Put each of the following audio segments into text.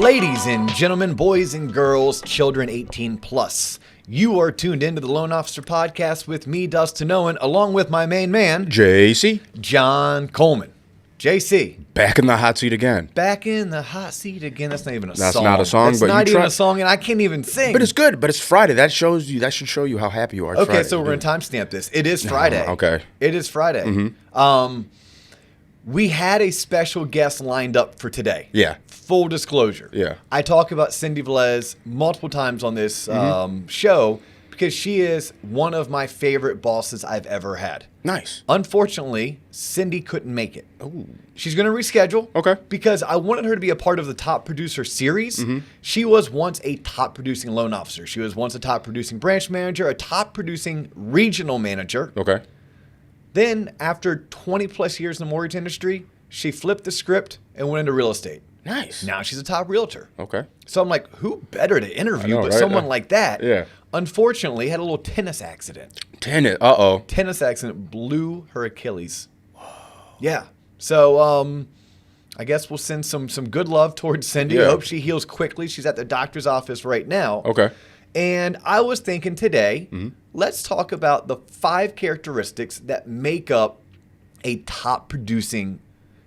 Ladies and gentlemen, boys and girls, children 18 plus, you are tuned into the Loan Officer Podcast with me, Dustin Owen, along with my main man, JC. John Coleman. JC. Back in the hot seat again. Back in the hot seat again. That's not even a song. That's not a song, That's but not even a song, and I can't even sing. But it's good. But it's Friday. That should show you how happy you are. It's okay, Friday. so we're going to timestamp this. It is Friday. Okay. It is Friday. Mm-hmm. We had a special guest lined up for today. Yeah. Full disclosure. Yeah. I talk about Cindy Velez multiple times on this show because she is one of my favorite bosses I've ever had. Nice. Unfortunately, Cindy couldn't make it. Ooh. She's going to reschedule. Okay. Because I wanted her to be a part of the Top Producer series. Mm-hmm. She was once a top producing loan officer. She was once a top producing branch manager, a top producing regional manager. Okay. Then, after 20 plus years in the mortgage industry, she flipped the script and went into real estate. Nice. Now she's a top realtor. Okay. So I'm like, who better to interview but someone like that? Yeah. Unfortunately, had a little tennis accident. Tennis. Uh-oh. Tennis accident blew her Achilles. Yeah. So I guess we'll send some good love towards Cindy. Yeah. I hope she heals quickly. She's at the doctor's office right now. Okay. And I was thinking today, let's talk about the 5 characteristics that make up a top producing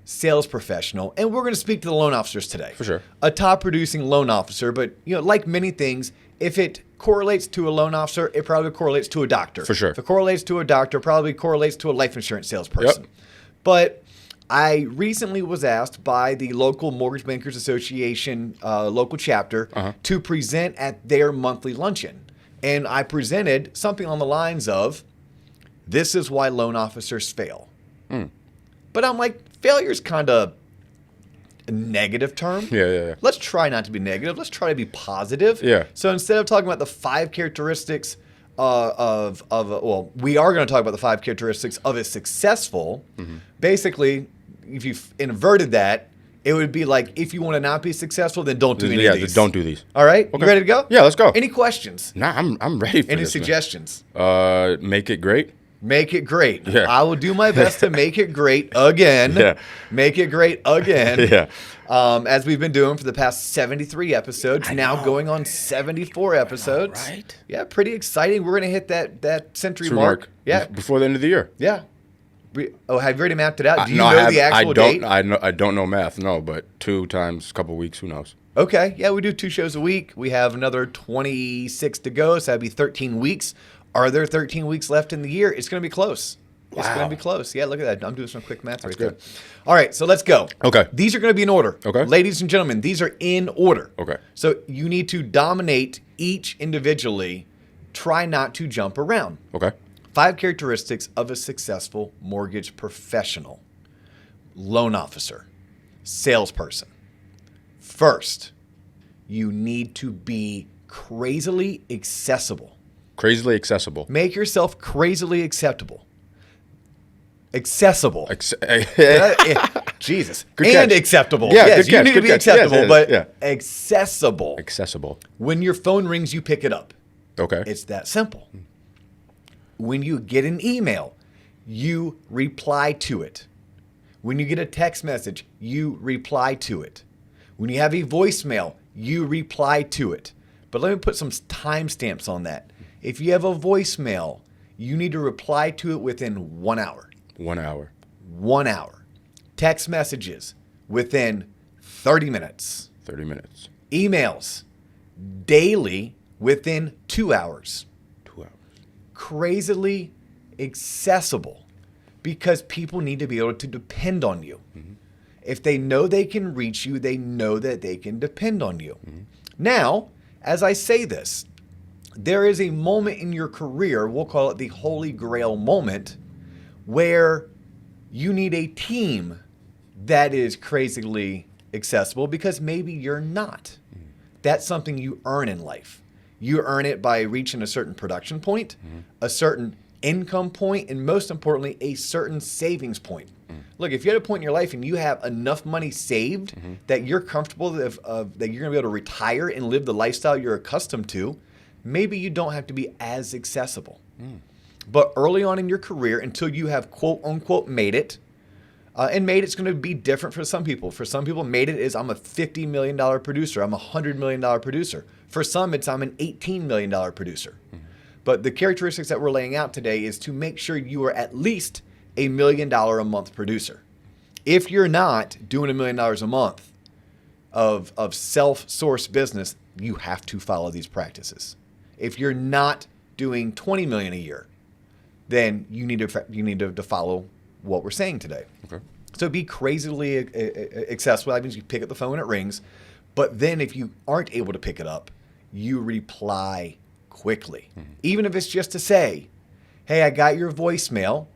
sales professional. And we're going to speak to the loan officers today. For sure. A top producing loan officer. But, like many things, if it correlates to a loan officer, it probably correlates to a doctor. For sure. If it correlates to a doctor, probably correlates to a life insurance salesperson. Yep. But I recently was asked by the local Mortgage Bankers Association local chapter to present at their monthly luncheon. And I presented something on the lines of, this is why loan officers fail. But I'm like, failure is kind of a negative term. Yeah. Let's try not to be negative. Let's try to be positive. Yeah. So instead of talking about the 5 characteristics we are going to talk about the 5 characteristics of a successful. Basically, if you inverted that, it would be like, if you want to not be successful, then don't do any of these. Yeah, don't do these. All right? Okay. You ready to go? Yeah, let's go. Any questions? Nah, I'm ready for Any this. suggestions? Make it great. Make it great. Yeah. I will do my best to make it great again. Yeah. Make it great again. Yeah. As we've been doing for the past 73 episodes, now going on 74 episodes. Right? Yeah, pretty exciting. We're going to hit that century mark. Yeah. Before the end of the year. Yeah. Have you already mapped it out? Do you No, know the actual date? I don't know math, no, but 2 times a couple weeks, who knows? Okay. Yeah, we do 2 shows a week. We have another 26 to go, so that'd be 13 weeks. Are there 13 weeks left in the year? It's going to be close. It's going to be close. Yeah, look at that. I'm doing some quick math right there. All right, so let's go. Okay. These are going to be in order. Okay. Ladies and gentlemen, these are in order. Okay. So you need to dominate each individually. Try not to jump around. Okay. 5 characteristics of a successful mortgage professional. Loan officer. Salesperson. First, you need to be crazily accessible. Crazily accessible. Make yourself crazily acceptable. Accessible. Jesus. Good and catch. acceptable. Yeah, yes, good you catch, need good to be catch. acceptable, Yes, but yeah. accessible. Accessible. When your phone rings, you pick it up. Okay. It's that simple. When you get an email, you reply to it. When you get a text message, you reply to it. When you have a voicemail, you reply to it. But let me put some timestamps on that. If you have a voicemail, you need to reply to it within 1 hour. 1 hour. 1 hour. Text messages within 30 minutes. 30 minutes. Emails daily within 2 hours. 2 hours. Crazily accessible because people need to be able to depend on you. If they know they can reach you, they know that they can depend on you. Now, as I say this, there is a moment in your career, we'll call it the holy grail moment, where you need a team that is crazily accessible because maybe you're not. That's something you earn in life. You earn it by reaching a certain production point, a certain income point, and most importantly, a certain savings point. Look, if you're at a point in your life and you have enough money saved that you're comfortable that you're going to be able to retire and live the lifestyle you're accustomed to, maybe you don't have to be as accessible. But early on in your career, until you have quote unquote made it, And made it's going to be different for some people. For some people, made it is I'm a $50 million producer. I'm a $100 million producer. For some, it's I'm an $18 million producer. But the characteristics that we're laying out today is to make sure you are at least $1 million a month producer. If you're not doing $1 million a month of self-sourced business, you have to follow these practices. If you're not doing $20 million a year, then you need to follow what we're saying today. Okay. So be crazily accessible. That means you pick up the phone when it rings. But then if you aren't able to pick it up, you reply quickly. Even if it's just to say, hey, I got your voicemail.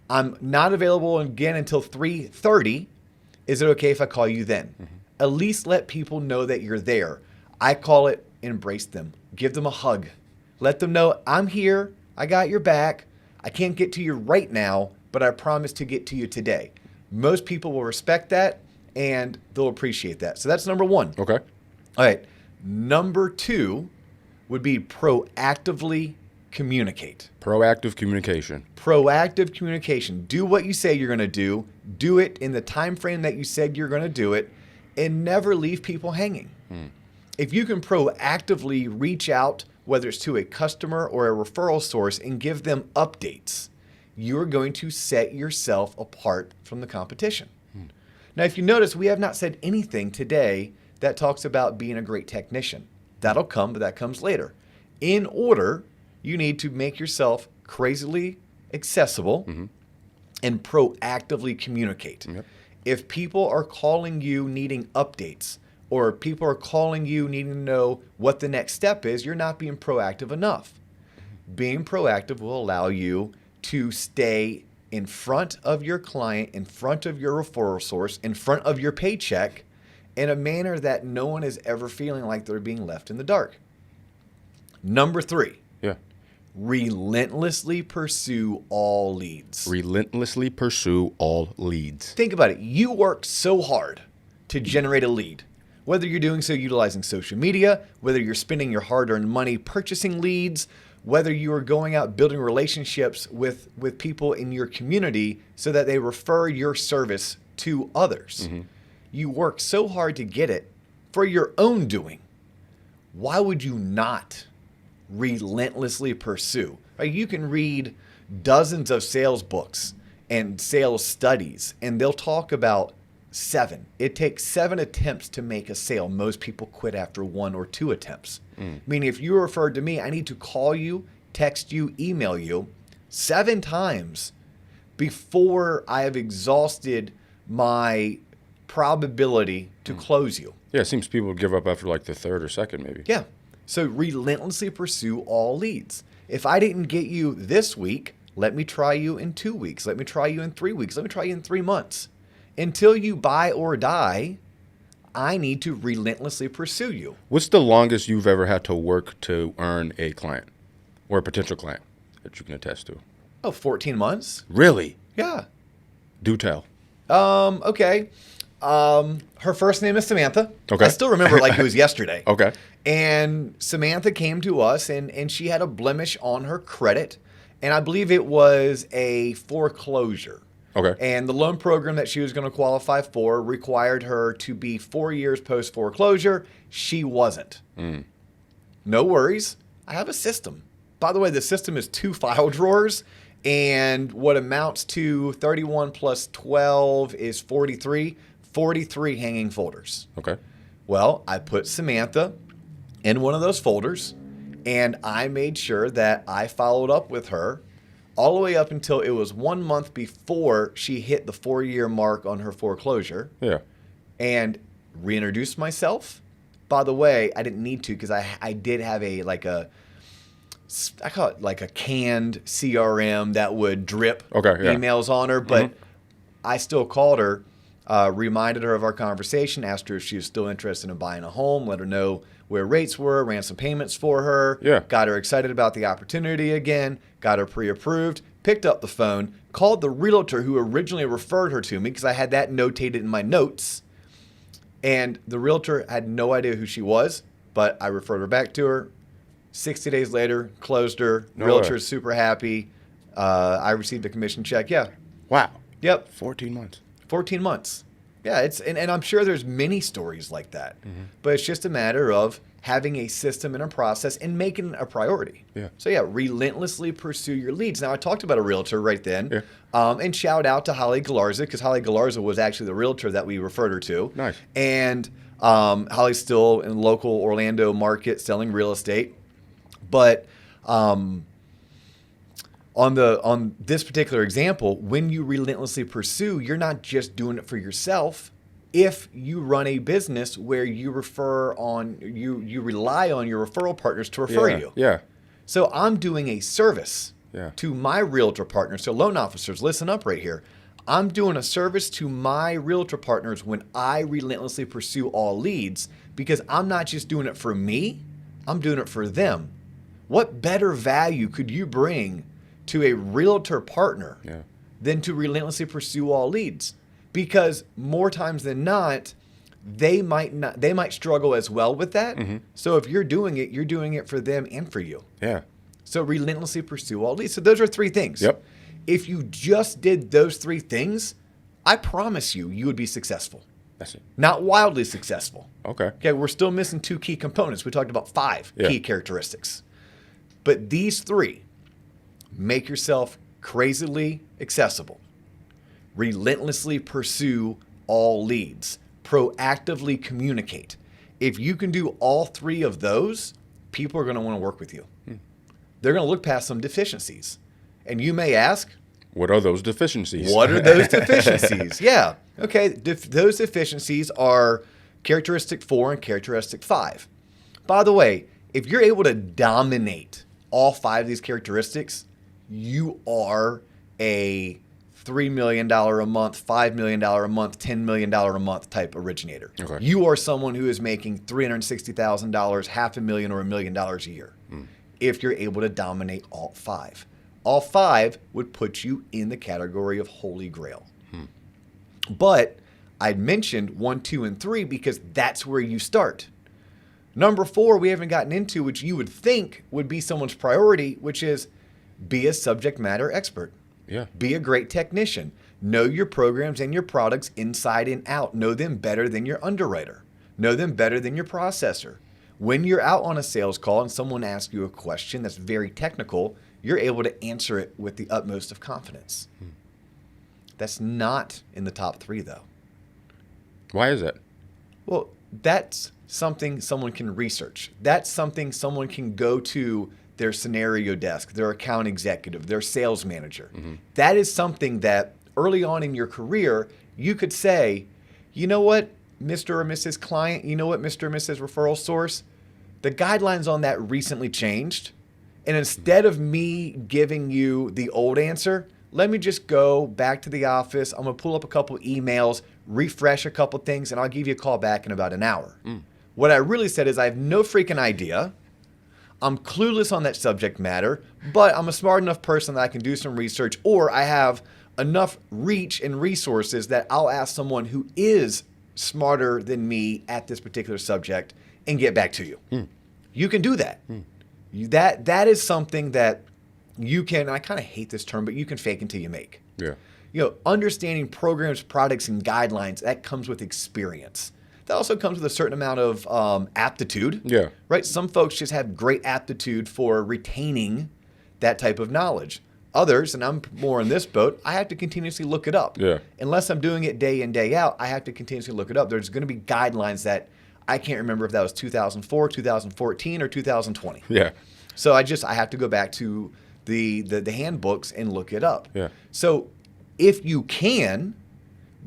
I'm not available again until 3:30. Is it okay if I call you then? At least let people know that you're there. I call it embrace them. Give them a hug. Let them know I'm here. I got your back. I can't get to you right now, but I promise to get to you today. Most people will respect that and they'll appreciate that. So that's number one. Okay. All right. Number two would be proactively communicate. Proactive communication. Proactive communication. Do what you say you're going to do. Do it in the time frame that you said you're going to do it, and never leave people hanging. If you can proactively reach out, whether it's to a customer or a referral source, and give them updates, you're going to set yourself apart from the competition. Now, if you notice, we have not said anything today that talks about being a great technician. That'll come, but that comes later. In order, you need to make yourself crazily accessible and proactively communicate. Yep. If people are calling you needing updates, or people are calling you needing to know what the next step is, you're not being proactive enough. Being proactive will allow you to stay in front of your client, in front of your referral source, in front of your paycheck, in a manner that no one is ever feeling like they're being left in the dark. Number three. Yeah. Relentlessly pursue all leads. Relentlessly pursue all leads. Think about it. You work so hard to generate a lead. Whether you're doing so utilizing social media, whether you're spending your hard-earned money purchasing leads, whether you are going out building relationships with people in your community so that they refer your service to others. You work so hard to get it for your own doing. Why would you not relentlessly pursue? Right? You can read dozens of sales books and sales studies, and they'll talk about 7. It takes 7 attempts to make a sale. Most people quit after 1 or 2 attempts. Meaning if you were referred to me, I need to call you, text you, email you 7 times before I have exhausted my probability to close you. Yeah, it seems people give up after like the 3rd or 2nd maybe. Yeah. So relentlessly pursue all leads. If I didn't get you this week, let me try you in 2 weeks. Let me try you in 3 weeks. Let me try you in 3 months. Until you buy or die, I need to relentlessly pursue you. What's the longest you've ever had to work to earn a client or a potential client that you can attest to? Oh, 14 months? Really? Yeah. Do tell. Okay. Her first name is Samantha. Okay. I still remember it like it was yesterday. Okay. And Samantha came to us and she had a blemish on her credit. And I believe it was a foreclosure. Okay. And the loan program that she was going to qualify for required her to be 4 years post foreclosure. She wasn't. No worries. I have a system. By the way, the system is 2 file drawers. And what amounts to 31 plus 12 is 43. 43 hanging folders. Okay. Well, I put Samantha in one of those folders, and I made sure that I followed up with her all the way up until it was 1 month before she hit the 4-year mark on her foreclosure. Yeah. And reintroduced myself. By the way, I didn't need to because I did have I call it like a canned CRM that would drip emails on her, but I still called her. Reminded her of our conversation, asked her if she was still interested in buying a home, let her know where rates were, ran some payments for her, got her excited about the opportunity again, got her pre-approved, picked up the phone, called the realtor who originally referred her to me because I had that notated in my notes, and the realtor had no idea who she was, but I referred her back to her. 60 days later, closed her. Realtor's super happy. I received a commission check. Yeah. Wow. Yep. 14 months. 14 months. Yeah, and I'm sure there's many stories like that. But it's just a matter of having a system and a process and making it a priority. Yeah. So yeah, relentlessly pursue your leads. Now I talked about a realtor right then. Yeah. And shout out to Holly Galarza, because Holly Galarza was actually the realtor that we referred her to. Nice. And Holly's still in the local Orlando market selling real estate. But on this particular example, when you relentlessly pursue, you're not just doing it for yourself. If you run a business where you you rely on your referral partners to refer you. Yeah. So I'm doing a service Yeah. to my realtor partners. So loan officers, listen up right here. I'm doing a service to my realtor partners when I relentlessly pursue all leads, because I'm not just doing it for me, I'm doing it for them. What better value could you bring to a realtor partner than to relentlessly pursue all leads? Because more times than not, they might struggle as well with that. So if you're doing it for them and for you. Yeah. So relentlessly pursue all leads. So those are 3 things. Yep. If you just did those 3 things, I promise you would be successful. That's it. Not wildly successful. Okay. Okay, we're still missing 2 key components. We talked about 5 key characteristics. But these 3, make yourself crazily accessible. Relentlessly pursue all leads. Proactively communicate. If you can do all 3 of those, people are going to want to work with you. They're going to look past some deficiencies. And you may ask, what are those deficiencies? What are those deficiencies? Yeah. Okay. Those deficiencies are characteristic 4 and characteristic 5. By the way, if you're able to dominate all 5 of these characteristics, you are a $3 million a month, $5 million a month, $10 million a month type originator. Okay. You are someone who is making $360,000, $500,000, or $1 million a year. If you're able to dominate all 5. All 5 would put you in the category of holy grail. But I mentioned 1, 2, and 3 because that's where you start. Number 4, we haven't gotten into, which you would think would be someone's priority, which is be a subject matter expert. Yeah. Be a great technician. Know your programs and your products inside and out. Know them better than your underwriter. Know them better than your processor. When you're out on a sales call and someone asks you a question that's very technical, you're able to answer it with the utmost of confidence. That's not in the top 3, though. Why is that? Well, that's something someone can research. That's something someone can go to their scenario desk, their account executive, their sales manager. That is something that early on in your career, you could say, you know what, Mr. or Mrs. Client, you know what, Mr. or Mrs. Referral Source, the guidelines on that recently changed. And instead of me giving you the old answer, let me just go back to the office. I'm going to pull up a couple emails, refresh a couple things, and I'll give you a call back in about an hour. What I really said is I have no freaking idea. I'm clueless on that subject matter, but I'm a smart enough person that I can do some research, or I have enough reach and resources that I'll ask someone who is smarter than me at this particular subject and get back to you. You can do that. That is something that you can, I kind of hate this term, but you can fake until you make. Yeah. You know, understanding programs, products, and guidelines, that comes with experience. That also comes with a certain amount of aptitude. Yeah. Right? Some folks just have great aptitude for retaining that type of knowledge. Others, and I'm more in this boat, I have to continuously look it up. Yeah. Unless I'm doing it day in, day out, I have to continuously look it up. There's going to be guidelines that I can't remember if that was 2004, 2014, or 2020. Yeah. So I have to go back to the handbooks and look it up. Yeah. So if you can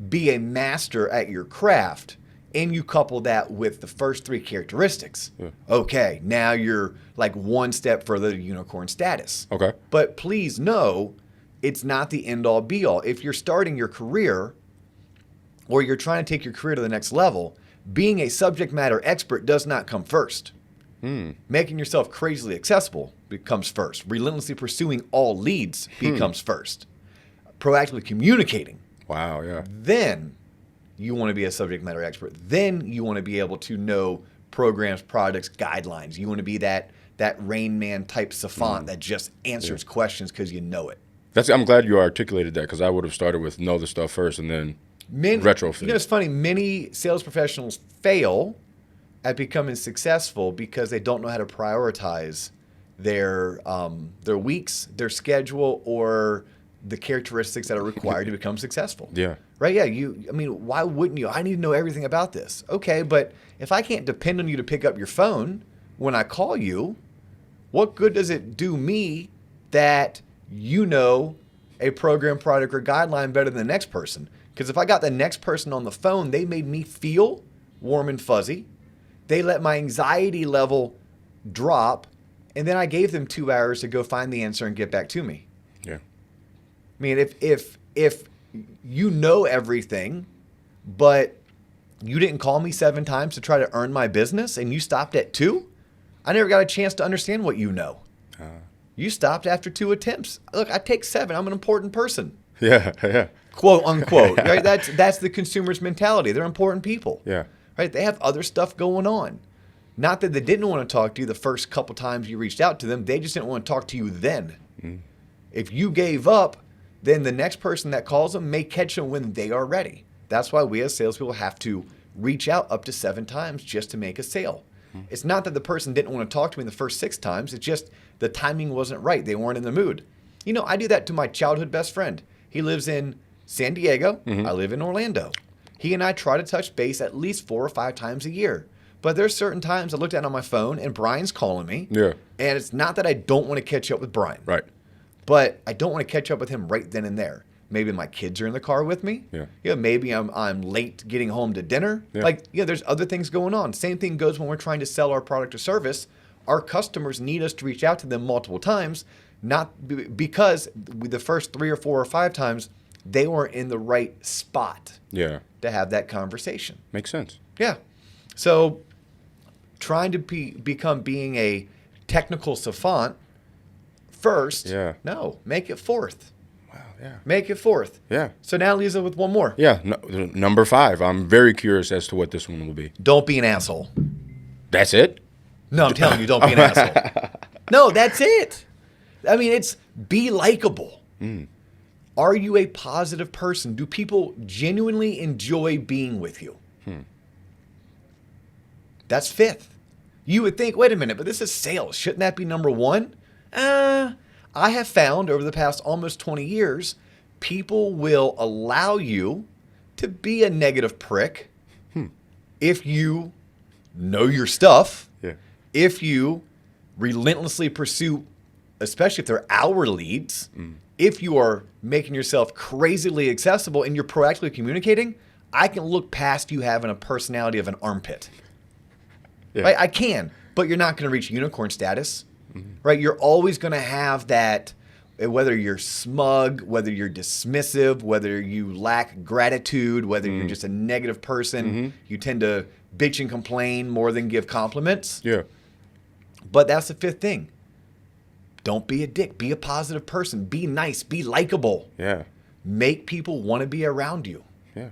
be a master at your craft and you couple that with the first 3 characteristics, okay, now you're like one step further to unicorn status. Okay. But please know, it's not the end all be all. If you're starting your career or you're trying to take your career to the next level, being a subject matter expert does not come first. Making yourself crazily accessible becomes first. Relentlessly pursuing all leads becomes first. Proactively communicating. Wow, yeah. Then you want to be a subject matter expert. Then you want to be able to know programs, products, guidelines. You want to be that Rain Man type savant that just answers questions because you know it. I'm glad you articulated that, because I would have started with know the stuff first and then retrofit. You know, it's funny. Many sales professionals fail at becoming successful because they don't know how to prioritize their weeks, their schedule, or the characteristics that are required to become successful. Yeah. Right? Yeah. Why wouldn't you? I need to know everything about this. Okay, but if I can't depend on you to pick up your phone when I call you, what good does it do me that you know a program, product, or guideline better than the next person? Because if I got the next person on the phone, they made me feel warm and fuzzy. They let my anxiety level drop, and then I gave them 2 hours to go find the answer and get back to me. Yeah. I mean, if you know everything, but you didn't call me 7 times to try to earn my business, and you stopped at 2, I never got a chance to understand what you know. You stopped after 2 attempts. Look, I take 7. I'm an important person. Yeah. Quote unquote. Right? That's the consumer's mentality. They're important people. Yeah. Right? They have other stuff going on. Not that they didn't want to talk to you the first couple times you reached out to them. They just didn't want to talk to you then. If you gave up, then the next person that calls them may catch them when they are ready. That's why we as salespeople have to reach out up to 7 times just to make a sale. It's not that the person didn't want to talk to me the first 6 times. It's just the timing wasn't right. They weren't in the mood. You know, I do that to my childhood best friend. He lives in San Diego. I live in Orlando. He and I try to touch base at least 4 or 5 times a year. But there's certain times I looked at it on my phone and Brian's calling me. Yeah. And it's not that I don't want to catch up with Brian. Right. But I don't want to catch up with him right then and there. Maybe my kids are in the car with me. Yeah. Maybe I'm late getting home to dinner. Yeah. There's other things going on. Same thing goes when we're trying to sell our product or service. Our customers need us to reach out to them multiple times, because the first 3 or 4 or 5 times they weren't in the right spot. Yeah. To have that conversation. Makes sense. Yeah. So trying to become being a technical savant first. Yeah. No, make it 4th. Wow. Yeah. Make it 4th. Yeah. So now leaves it with one more. Yeah. Number 5. I'm very curious as to what this one will be. Don't be an asshole. That's it? No, I'm telling you, don't be an asshole. No, that's it. I mean, it's be likable. Are you a positive person? Do people genuinely enjoy being with you? That's 5th. You would think, wait a minute, but this is sales. Shouldn't that be number 1? I have found over the past almost 20 years, people will allow you to be a negative prick if you know your stuff, if you relentlessly pursue, especially if they're our leads, if you are making yourself crazily accessible and you're proactively communicating, I can look past you having a personality of an armpit. Yeah. Right? I can, but you're not going to reach unicorn status. Right? You're always going to have that, whether you're smug, whether you're dismissive, whether you lack gratitude, whether you're just a negative person, you tend to bitch and complain more than give compliments. Yeah. But that's the 5th thing. Don't be a dick. Be a positive person. Be nice. Be likable. Yeah. Make people want to be around you. Yeah.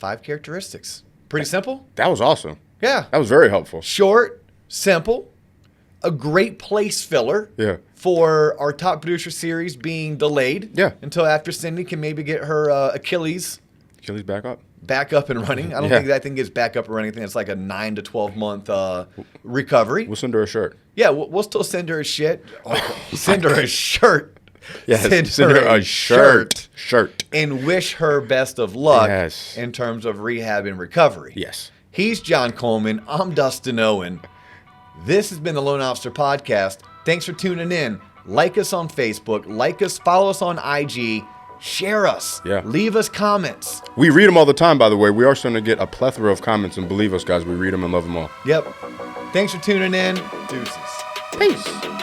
5 characteristics. Pretty simple? That was awesome. Yeah. That was very helpful. Short, simple, a great place filler for our top producer series being delayed until after Cindy can maybe get her Achilles back up. Back up and running. I don't think that thing gets back up and running. I think it's like a 9 to 12 month recovery. We'll send her a shirt. Yeah, we'll still send her a shit. Send her a shirt. Yes, send her a shirt. And wish her best of luck in terms of rehab and recovery. Yes. He's John Coleman. I'm Dustin Owen. This has been the Loan Officer Podcast. Thanks for tuning in. Like us on Facebook. Like us. Follow us on IG. Share us. Yeah. Leave us comments. We read them all the time, by the way. We are starting to get a plethora of comments, and believe us, guys, we read them and love them all. Yep. Thanks for tuning in. Deuces. Peace.